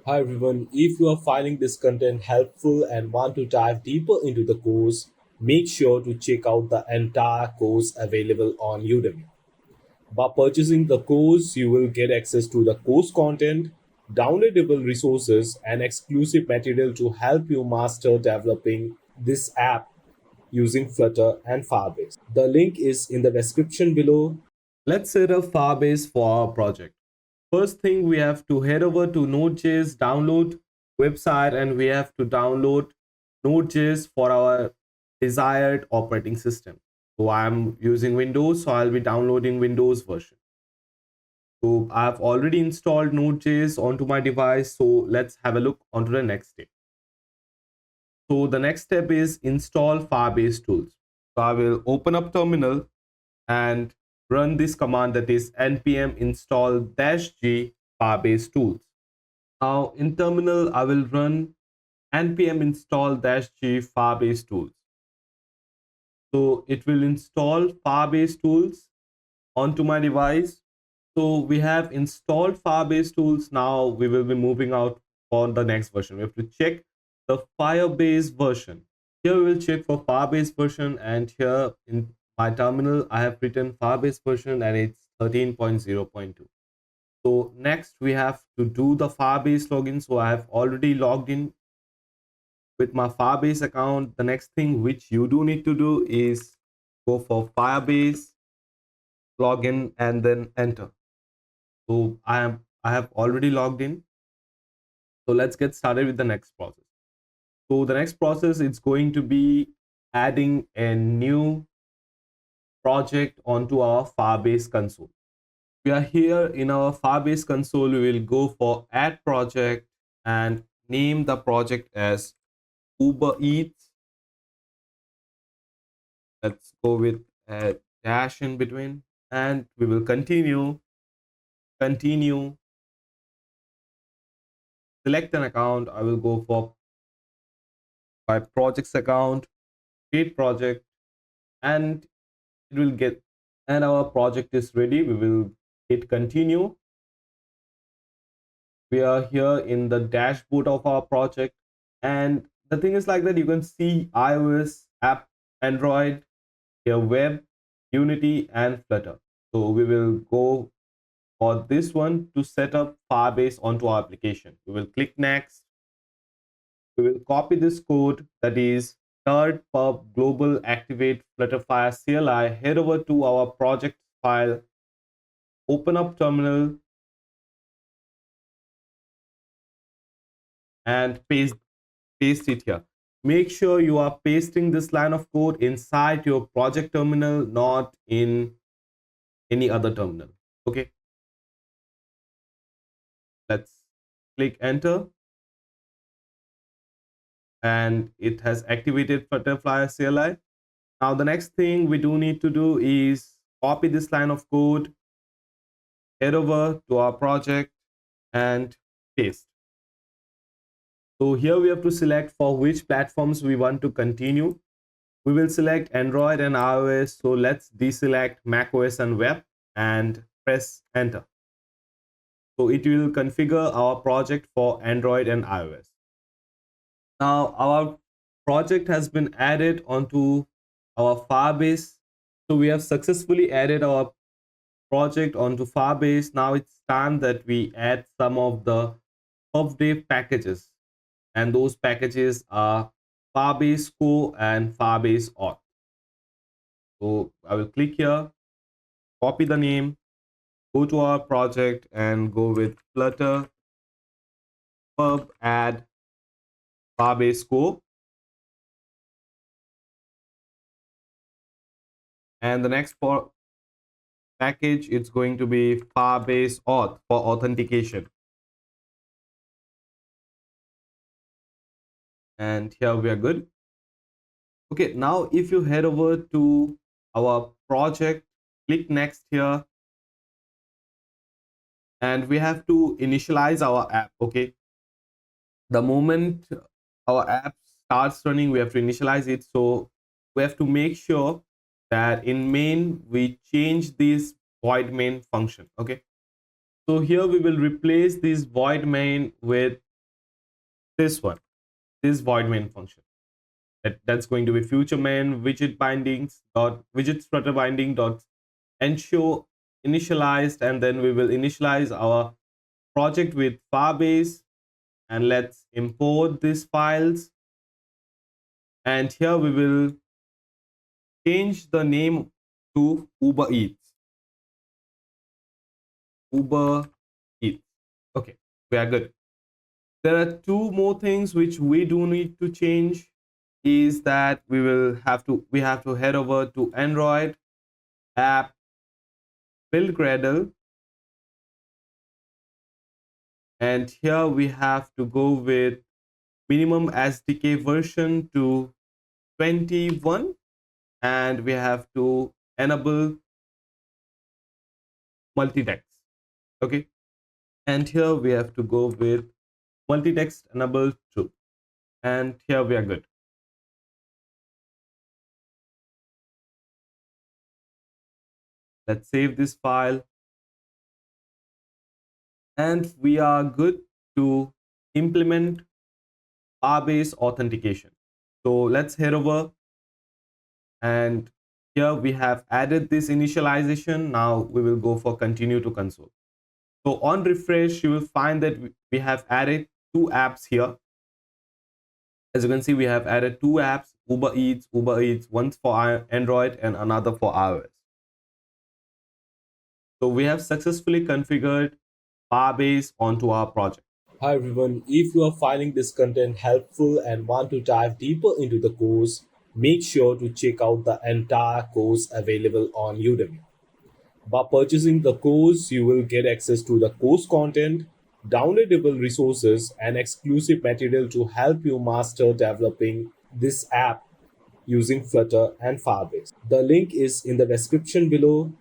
Hi everyone, if you are finding this content helpful and want to dive deeper into the course, make sure to check out the entire course available on Udemy. By purchasing the course, you will get access to the course content, downloadable resources, and exclusive material to help you master developing this app using Flutter and Firebase. The link is in the description below. Let's set up Firebase for our project. First thing, we have to head over to Node.js download website and we have to download Node.js for our desired operating system. So I'm using Windows, so I'll be downloading Windows version. So I've already installed Node.js onto my device. So let's have a look onto the next step. So the next step is install Firebase tools. So I will open up terminal and run this command, that is npm install -g Firebase tools. Now in terminal, I will run npm install -g Firebase tools. So it will install Firebase tools onto my device. So we have installed Firebase tools. Now we will be moving out on the next version. We have to check the Firebase version. Here we will check for Firebase version, and here in my terminal I have written Firebase version and it's 13.0.2. So next we have to do the Firebase login. So I have already logged in with my Firebase account. The next thing which you do need to do is go for Firebase login and then enter. So I have already logged in. So let's get started with the next process. So the next process is going to be adding a new project onto our Firebase console. We are here in our Firebase console. We will go for add project and name the project as Uber Eats. Let's go with a dash in between, and we will continue, select an account. I will go for my projects account, create project, and it will get, and our project is ready. We will hit continue. We are here in the dashboard of our project, and the thing is like that you can see iOS app, Android, here web, Unity, and Flutter. So we will go for this one to set up Firebase onto our application. We will click next. We will copy this code, that is third pub global activate flutterfire CLI. Head over to our project file, open up terminal, and paste it here. Make sure you are pasting this line of code inside your project terminal, not in any other terminal. Okay, let's click enter, and it has activated Flutterfly CLI. Now the next thing we do need to do is copy this line of code, head over to our project and paste. So here we have to select for which platforms we want to continue. We will select Android and iOS. So let's deselect macOS and web and press enter. So it will configure our project for Android and iOS. Now our project has been added onto our Firebase. So we have successfully added our project onto Firebase. Now it's time that we add some of the PubDev packages, and those packages are Firebase Core and Firebase Auth. So I will click here, copy the name, go to our project and go with Flutter pub add Firebase Core. And the next package, it's going to be Firebase Auth for authentication. And here we are good. Okay, now if you head over to our project, click next here, and we have to initialize our app. Okay, the moment our app starts running, we have to initialize it. So we have to make sure that in main we change this void main function. Okay, so here we will replace this void main with this one, this void main function. That's going to be future main widget bindings dot widget flutter binding dot ensure initialized, and then we will initialize our project with Firebase, and let's import these files. And here we will change the name to Uber Eats. Uber Eats. Okay, we are good. There are two more things which we do need to change. Is that we have to head over to Android app build Gradle, and here we have to go with minimum SDK version to 21, and we have to enable multi-text. Okay, and here we have to go with multi-text enable true, and here we are good. Let's save this file, and we are good to implement Firebase authentication. So let's head over, and here we have added this initialization. Now we will go for continue to console. So on refresh, you will find that we have added two apps here. As you can see, we have added two apps, Uber Eats, one for Android and another for iOS. So we have successfully configured Firebase onto our project. Hi everyone, if you are finding this content helpful and want to dive deeper into the course, make sure to check out the entire course available on Udemy. By purchasing the course, you will get access to the course content, downloadable resources, and exclusive material to help you master developing this app using Flutter and Firebase. The link is in the description below.